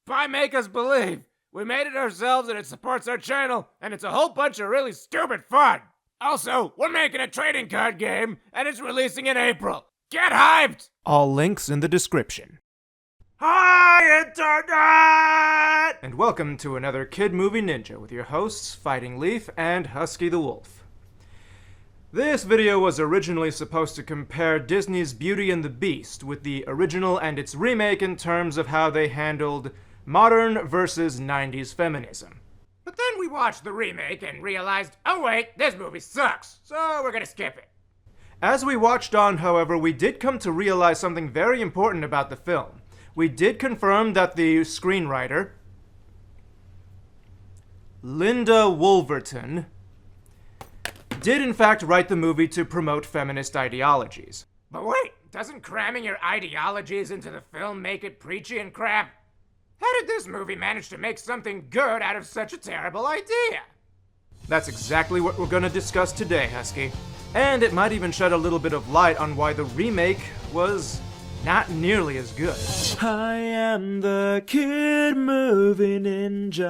Why make us believe? We made it ourselves and it supports our channel, and it's a whole bunch of really stupid fun. Also, we're making a trading card game, and it's releasing in April. Get hyped! All links in the description. Hi, Internet! And welcome to another Kid Movie Ninja with your hosts, Fighting Leaf and Husky the Wolf. This video was originally supposed to compare Disney's Beauty and the Beast with the original and its remake in terms of how they handled modern versus 90s feminism. But then we watched the remake and realized, oh wait, this movie sucks, so we're gonna skip it. As we watched on, however, we did come to realize something very important about the film. We did confirm that the screenwriter, Linda Wolverton, did in fact write the movie to promote feminist ideologies. But wait, doesn't cramming your ideologies into the film make it preachy and crap? How did this movie manage to make something good out of such a terrible idea? That's exactly what we're gonna discuss today, Husky. And it might even shed a little bit of light on why the remake was not nearly as good. I am the Kid Movie Ninja.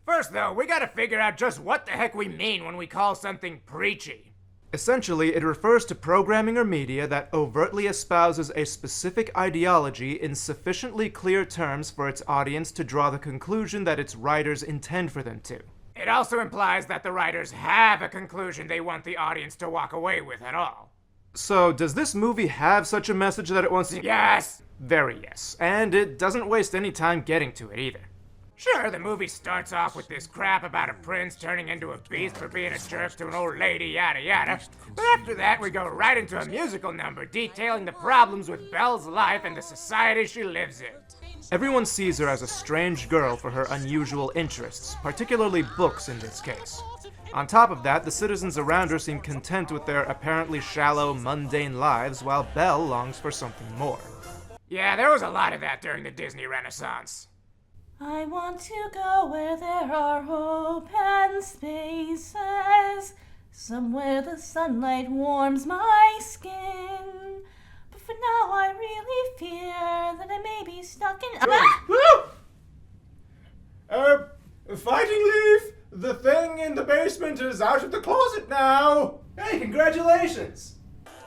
First though, we gotta figure out just what the heck we mean when we call something preachy. Essentially, it refers to programming or media that overtly espouses a specific ideology in sufficiently clear terms for its audience to draw the conclusion that its writers intend for them to. It also implies that the writers have a conclusion they want the audience to walk away with at all. So, does this movie have such a message that it wants to— Yes! Very yes. And it doesn't waste any time getting to it either. Sure, the movie starts off with this crap about a prince turning into a beast for being a jerk to an old lady, yada yada. But after that, we go right into a musical number detailing the problems with Belle's life and the society she lives in. Everyone sees her as a strange girl for her unusual interests, particularly books in this case. On top of that, the citizens around her seem content with their apparently shallow, mundane lives, while Belle longs for something more. Yeah, there was a lot of that during the Disney Renaissance. I want to go where there are hope and spaces, somewhere the sunlight warms my skin. But for now I really fear that I may be stuck in— Fighting Leaf, the thing in the basement is out of the closet now! Hey, congratulations!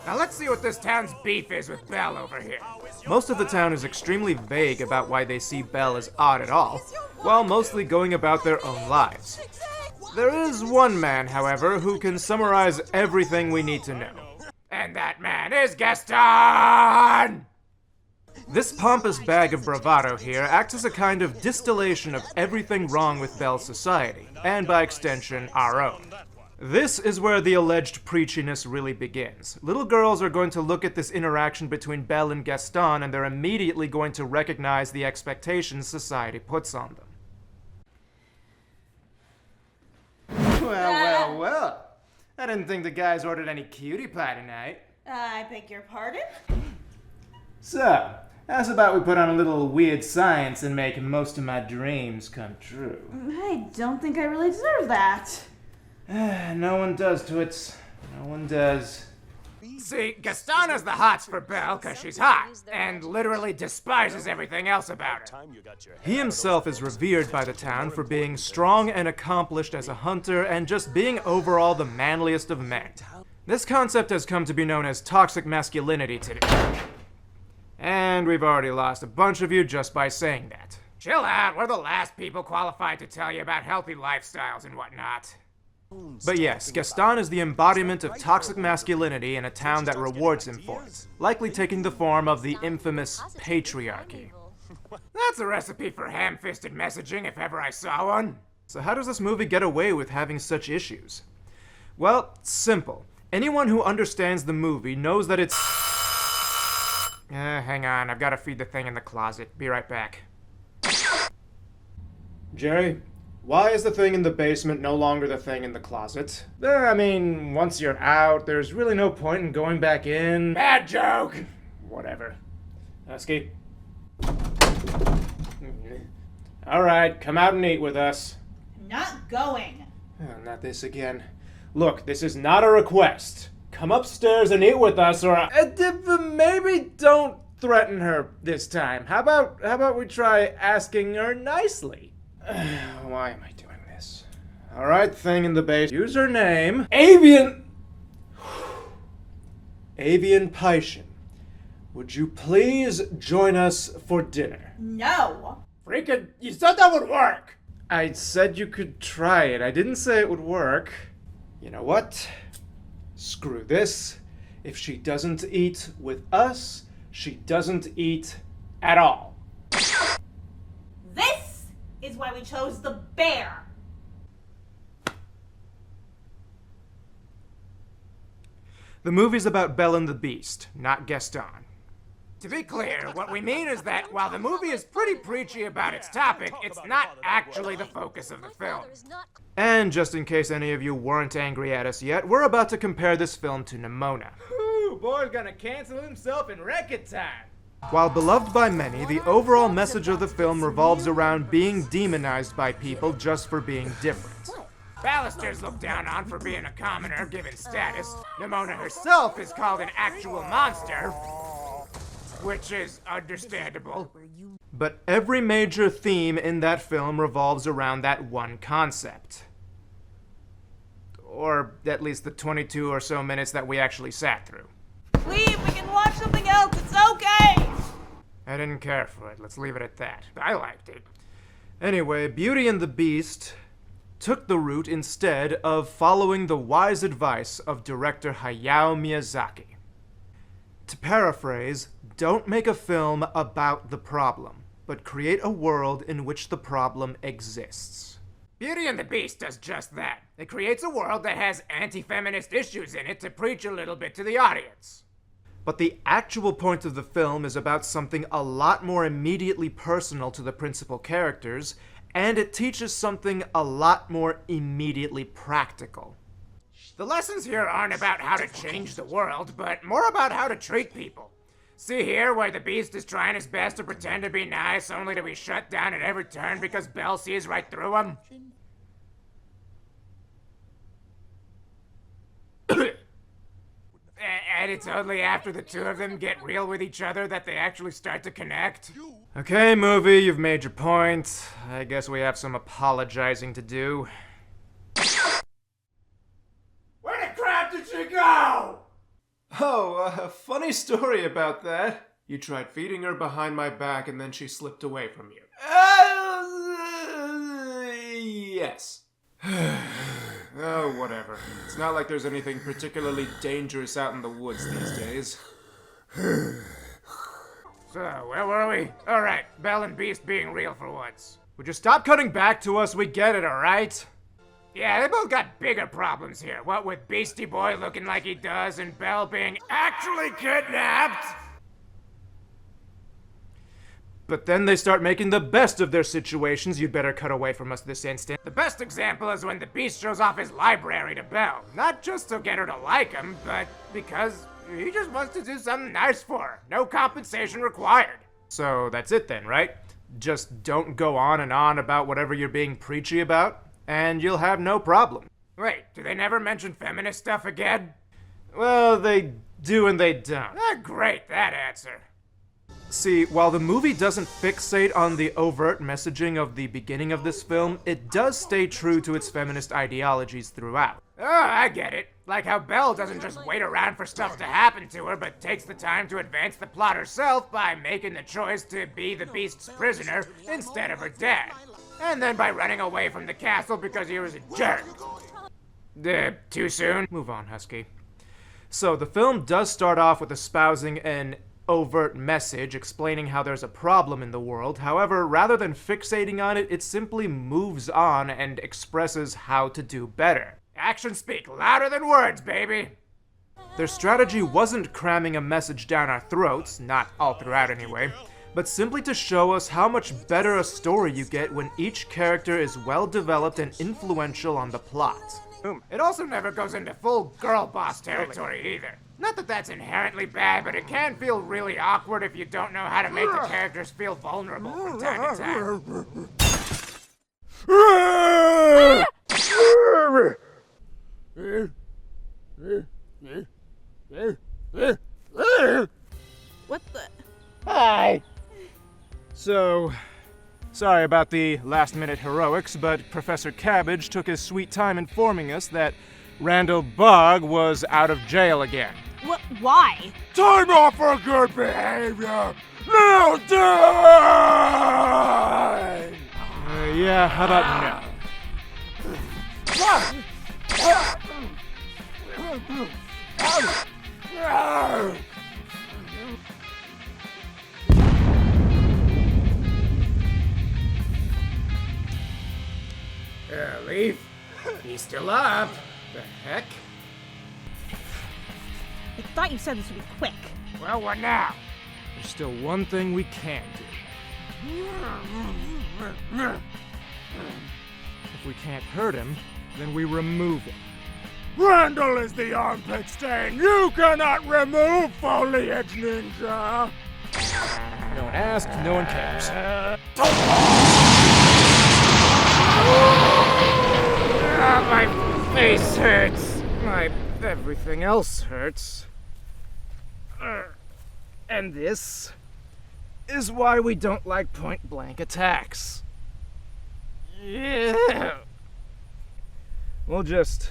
Now let's see what this town's beef is with Belle over here. Most of the town is extremely vague about why they see Belle as odd at all, while mostly going about their own lives. There is one man, however, who can summarize everything we need to know. And that man is Gaston! This pompous bag of bravado here acts as a kind of distillation of everything wrong with Belle's society, and by extension, our own. This is where the alleged preachiness really begins. Little girls are going to look at this interaction between Belle and Gaston, and they're immediately going to recognize the expectations society puts on them. Well. I didn't think the guys ordered any cutie pie tonight. I beg your pardon? So, how's about we put on a little weird science and make most of my dreams come true? I don't think I really deserve that. No one does, Twits. No one does. See, Gaston has the hots for Belle because she's hot, and literally despises everything else about her. He himself is revered by the town for being strong and accomplished as a hunter and just being overall the manliest of men. This concept has come to be known as toxic masculinity today. And we've already lost a bunch of you just by saying that. Chill out, we're the last people qualified to tell you about healthy lifestyles and whatnot. But yes, Gaston is the embodiment of toxic masculinity in a town that rewards him for it, likely taking the form of the infamous patriarchy. That's a recipe for ham-fisted messaging if ever I saw one. So how does this movie get away with having such issues? Well, simple. Anyone who understands the movie knows that it's— hang on, I've got to feed the thing in the closet. Be right back. Jerry? Why is the thing in the basement no longer the thing in the closet? I mean, once you're out, there's really no point in going back in. Bad joke! Whatever. Husky? Alright, come out and eat with us. Not going. Oh, not this again. Look, this is not a request. Come upstairs and eat with us or— maybe don't threaten her this time. How about we try asking her nicely? Why am I doing this? All right, thing in the base. Username Avian Paishin. Would you please join us for dinner? No. Freaking, you said that would work! I said you could try it. I didn't say it would work. You know what? Screw this. If she doesn't eat with us, she doesn't eat at all. This is why we chose the bear. The movie's about Belle and the Beast, not Gaston. To be clear, what we mean is that while the movie is pretty preachy about its topic, it's not actually the focus of the film. And just in case any of you weren't angry at us yet, we're about to compare this film to Nimona. Ooh, boy's gonna cancel himself in record time. While beloved by many, the overall message of the film revolves around being demonized by people just for being different. Ballister's looked down on for being a commoner given status. Nimona herself is called an actual monster, which is understandable. But every major theme in that film revolves around that one concept. Or at least the 22 or so minutes that we actually sat through. Leave, we can watch something else, it's okay! I didn't care for it, let's leave it at that. I liked it. Anyway, Beauty and the Beast took the route instead of following the wise advice of director Hayao Miyazaki. To paraphrase, don't make a film about the problem, but create a world in which the problem exists. Beauty and the Beast does just that. It creates a world that has anti-feminist issues in it to preach a little bit to the audience. But the actual point of the film is about something a lot more immediately personal to the principal characters, and it teaches something a lot more immediately practical. The lessons here aren't about how to change the world, but more about how to treat people. See here, where the Beast is trying his best to pretend to be nice, only to be shut down at every turn because Belle sees right through him? And it's only after the two of them get real with each other that they actually start to connect? Okay, movie, you've made your point. I guess we have some apologizing to do. Where the crap did she go? Oh, funny story about that. You tried feeding her behind my back and then she slipped away from you. Yes. Oh, whatever. It's not like there's anything particularly dangerous out in the woods these days. So, where were we? Alright, Belle and Beast being real for once. Would you stop cutting back to us? We get it, alright? Yeah, they both got bigger problems here. What with Beastie Boy looking like he does and Belle being actually kidnapped. But then they start making the best of their situations. You'd better cut away from us this instant. The best example is when the Beast shows off his library to Belle. Not just to get her to like him, but because he just wants to do something nice for her. No compensation required. So that's it then, right? Just don't go on and on about whatever you're being preachy about, and you'll have no problem. Wait, do they never mention feminist stuff again? Well, they do and they don't. Ah, great, that answer. See, while the movie doesn't fixate on the overt messaging of the beginning of this film, it does stay true to its feminist ideologies throughout. Oh, I get it. Like how Belle doesn't just wait around for stuff to happen to her, but takes the time to advance the plot herself by making the choice to be the Beast's prisoner instead of her dad. And then by running away from the castle because he was a jerk. Too soon? Move on, Husky. So, the film does start off with espousing an overt message explaining how there's a problem in the world. However, rather than fixating on it, it simply moves on and expresses how to do better. Actions speak louder than words, baby. Their strategy wasn't cramming a message down our throats, not all throughout anyway, but simply to show us how much better a story you get when each character is well developed and influential on the plot. It also never goes into full girl boss territory either. Not that that's inherently bad, but it can feel really awkward if you don't know how to make the characters feel vulnerable from time to What the? Bye! So, sorry about the last-minute heroics, but Professor Cabbage took his sweet time informing us that Randall Bug was out of jail again. What? Why? Time off for good behavior! Now die! Yeah, how about no? Leaf, he's still up. The heck? I thought you said this would be quick. Well, what now? There's still one thing we can do. If we can't hurt him, then we remove him. Randall is the armpit stain you cannot remove, foliage ninja! No one asked, no one cares. My face hurts. My everything else hurts. And this is why we don't like point-blank attacks. Yeah. We'll just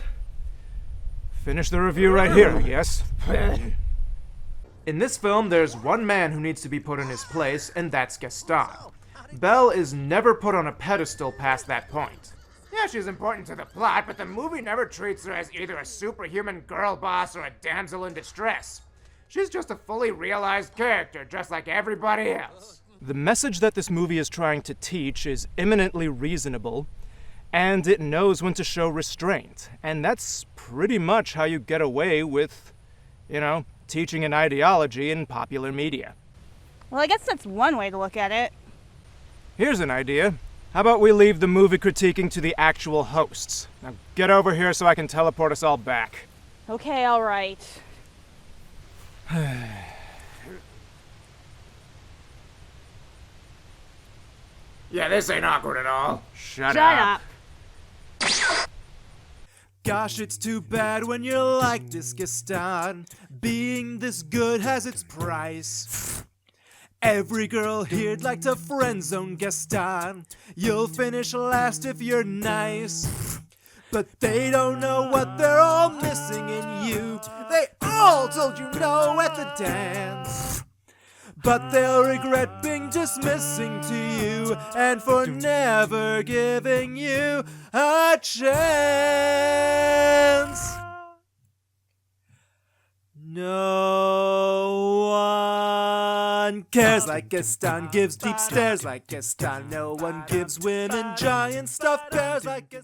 finish the review right here, I guess. In this film, there's one man who needs to be put in his place, and that's Gaston. Belle is never put on a pedestal past that point. Yeah, she's important to the plot, but the movie never treats her as either a superhuman girl boss or a damsel in distress. She's just a fully realized character, just like everybody else. The message that this movie is trying to teach is eminently reasonable, and it knows when to show restraint. And that's pretty much how you get away with, teaching an ideology in popular media. Well, I guess that's one way to look at it. Here's an idea. How about we leave the movie critiquing to the actual hosts? Now get over here so I can teleport us all back. Okay, all right. Yeah, this ain't awkward at all. Shut Shut up. Gosh, it's too bad when you're like this, Gaston. Being this good has its price. Every girl here'd like to friend-zone Gaston. You'll finish last if you're nice. But they don't know what they're all missing in you. They all told you no at the dance. But they'll regret being dismissing to you and for never giving you a chance. No one cares like Gaston, gives deep stares like Gaston. No one gives women giant stuffed bears like Gaston.